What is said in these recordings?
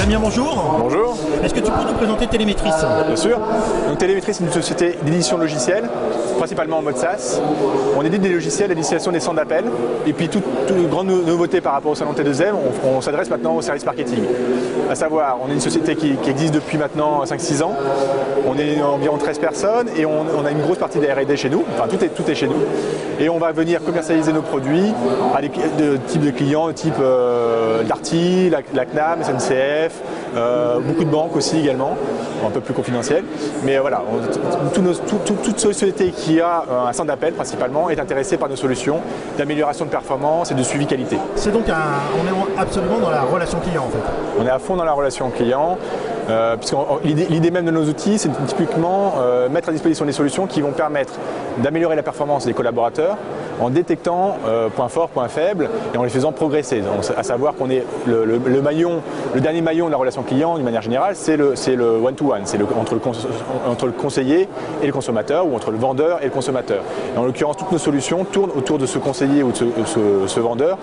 Damien, bonjour. Bonjour. Est-ce que tu peux nous présenter Télémétris? Bien sûr. Donc Télémétris, c'est une société d'édition logicielle, principalement en mode SaaS. On édite des logiciels à destination des centres d'appel. Et puis toute grande nouveauté par rapport au salon T2M, on s'adresse maintenant au service marketing. À savoir, on est une société qui existe depuis maintenant 5-6 ans. On est environ 13 personnes et on a une grosse partie des R&D chez nous. Enfin, tout est chez nous. Et on va venir commercialiser nos produits à des types de clients, type Darty, la CNAM, SNCF, beaucoup de banques aussi également, un peu plus confidentielles. Mais voilà, toute société qui a un centre d'appel principalement est intéressée par nos solutions d'amélioration de performance et de suivi qualité. C'est donc on est absolument dans la relation client en fait. On est à fond dans la relation client. Puisque l'idée même de nos outils, c'est typiquement mettre à disposition des solutions qui vont permettre d'améliorer la performance des collaborateurs en détectant points forts, points faibles et en les faisant progresser. Donc, à savoir qu'on est le dernier maillon de la relation client d'une manière générale, c'est le one-to-one, c'est entre le conseiller et le consommateur ou entre le vendeur et le consommateur. Et en l'occurrence, toutes nos solutions tournent autour de ce conseiller ou de ce vendeur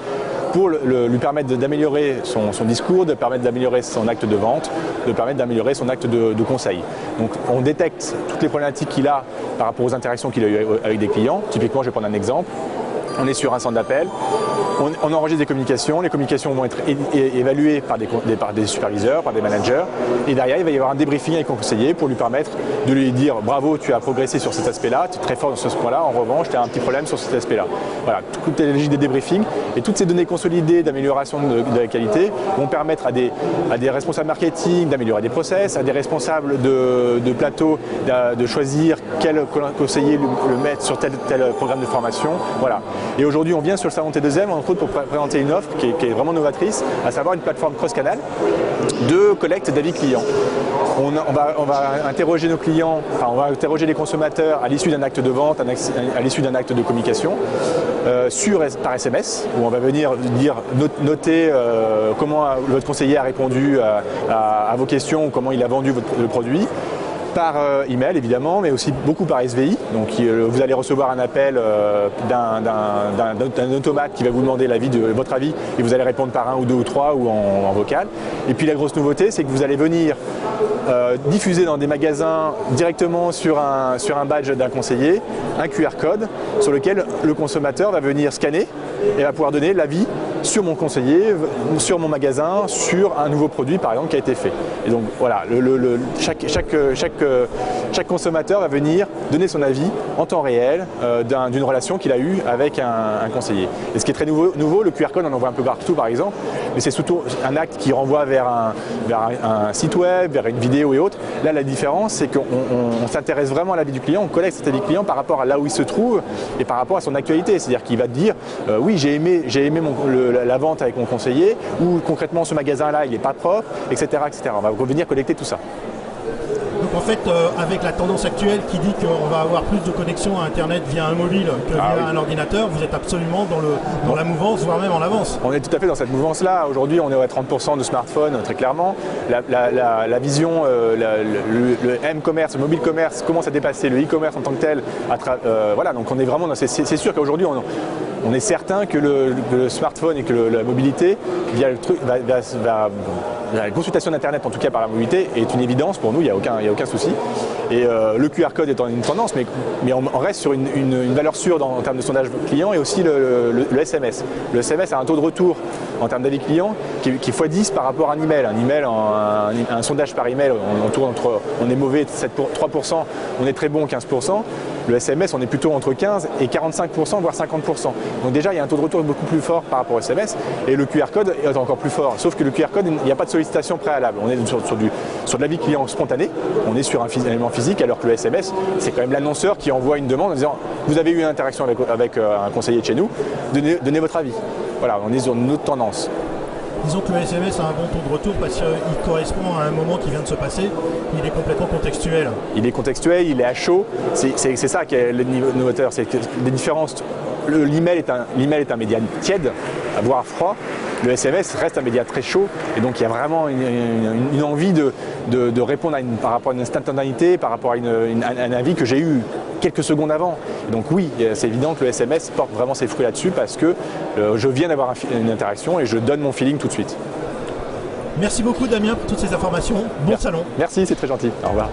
pour lui permettre d'améliorer son discours, de permettre d'améliorer son acte de vente, de permettre d'améliorer son acte de conseil. Donc on détecte toutes les problématiques qu'il a par rapport aux interactions qu'il a eues avec des clients. Typiquement, je vais prendre un exemple. On est sur un centre d'appel, on enregistre des communications, les communications vont être évaluées par des superviseurs, par des managers, et derrière il va y avoir un débriefing avec un conseiller pour lui permettre de lui dire bravo, tu as progressé sur cet aspect-là, tu es très fort sur ce point-là, en revanche tu as un petit problème sur cet aspect-là. Voilà, toute la logique des débriefings et toutes ces données consolidées d'amélioration de la qualité vont permettre à des responsables marketing d'améliorer des process, à des responsables de plateau de choisir quel conseiller le mettre sur tel programme de formation. Voilà. Et aujourd'hui, on vient sur le salon T2M, entre autres, pour présenter une offre qui est vraiment novatrice, à savoir une plateforme cross-canal de collecte d'avis clients. On va interroger nos clients, enfin, on va interroger les consommateurs à l'issue d'un acte de vente, à l'issue d'un acte de communication, par SMS, où on va venir noter comment votre conseiller a répondu à vos questions, ou comment il a vendu le produit. Par email évidemment, mais aussi beaucoup par SVI. Donc vous allez recevoir un appel d'un automate qui va vous demander votre avis et vous allez répondre par 1 ou 2 ou 3 ou en vocal. Et puis la grosse nouveauté, c'est que vous allez venir diffuser dans des magasins directement sur un badge d'un conseiller, un QR code sur lequel le consommateur va venir scanner et va pouvoir donner l'avis sur mon conseiller, sur mon magasin, sur un nouveau produit par exemple qui a été fait. Et donc voilà, chaque consommateur va venir donner son avis en temps réel d'une relation qu'il a eue avec un conseiller. Et ce qui est très nouveau, le QR code on en voit un peu partout par exemple, mais c'est surtout un acte qui renvoie vers un site web, vers une vidéo et autres. Là la différence c'est qu'on s'intéresse vraiment à l'avis du client, on collecte cet avis client par rapport à là où il se trouve et par rapport à son actualité. C'est-à-dire qu'il va te dire oui j'ai aimé la vente avec mon conseiller ou concrètement ce magasin-là il n'est pas propre, etc., etc. On va venir collecter tout ça. Donc en fait, avec la tendance actuelle qui dit qu'on va avoir plus de connexions à Internet via un mobile que via un ordinateur, vous êtes absolument dans la mouvance, voire même en avance. On est tout à fait dans cette mouvance-là. Aujourd'hui, on est à 30% de smartphones, très clairement. La vision, le M-commerce, le mobile commerce commence à dépasser le e-commerce en tant que tel. Voilà, donc on est vraiment dans c'est sûr qu'aujourd'hui, on est certain que le smartphone et que la mobilité, via le truc, la consultation d'Internet, en tout cas par la mobilité, est une évidence pour nous, il n'y a aucun souci. Et le QR code étant une tendance, mais on reste sur une valeur sûre en termes de sondage client et aussi le SMS. Le SMS a un taux de retour en termes d'avis client qui est x10 par rapport à un email. Un sondage par email, on est mauvais 3%, on est très bon 15%. Le SMS, on est plutôt entre 15 et 45%, voire 50%. Donc déjà, il y a un taux de retour beaucoup plus fort par rapport au SMS et le QR code est encore plus fort. Sauf que le QR code, il n'y a pas de sollicitation préalable. On est sur de l'avis client spontané, on est sur un élément physique, alors que le SMS, c'est quand même l'annonceur qui envoie une demande en disant « Vous avez eu une interaction avec un conseiller de chez nous, donnez votre avis ». Voilà, on est sur une autre tendance. Disons que le SMS a un bon taux de retour parce qu'il correspond à un moment qui vient de se passer, il est complètement contextuel. Il est contextuel, il est à chaud, c'est ça qui est le niveau novateur, c'est que des différences. L'email est un média tiède, voire froid. Le SMS reste un média très chaud et donc il y a vraiment une envie de répondre par rapport à une instantanéité, par rapport à un avis que j'ai eu quelques secondes avant. Et donc oui, c'est évident que le SMS porte vraiment ses fruits là-dessus parce que je viens d'avoir une interaction et je donne mon feeling tout de suite. Merci beaucoup Damien pour toutes ces informations. Bon salon. Merci, c'est très gentil. Au revoir.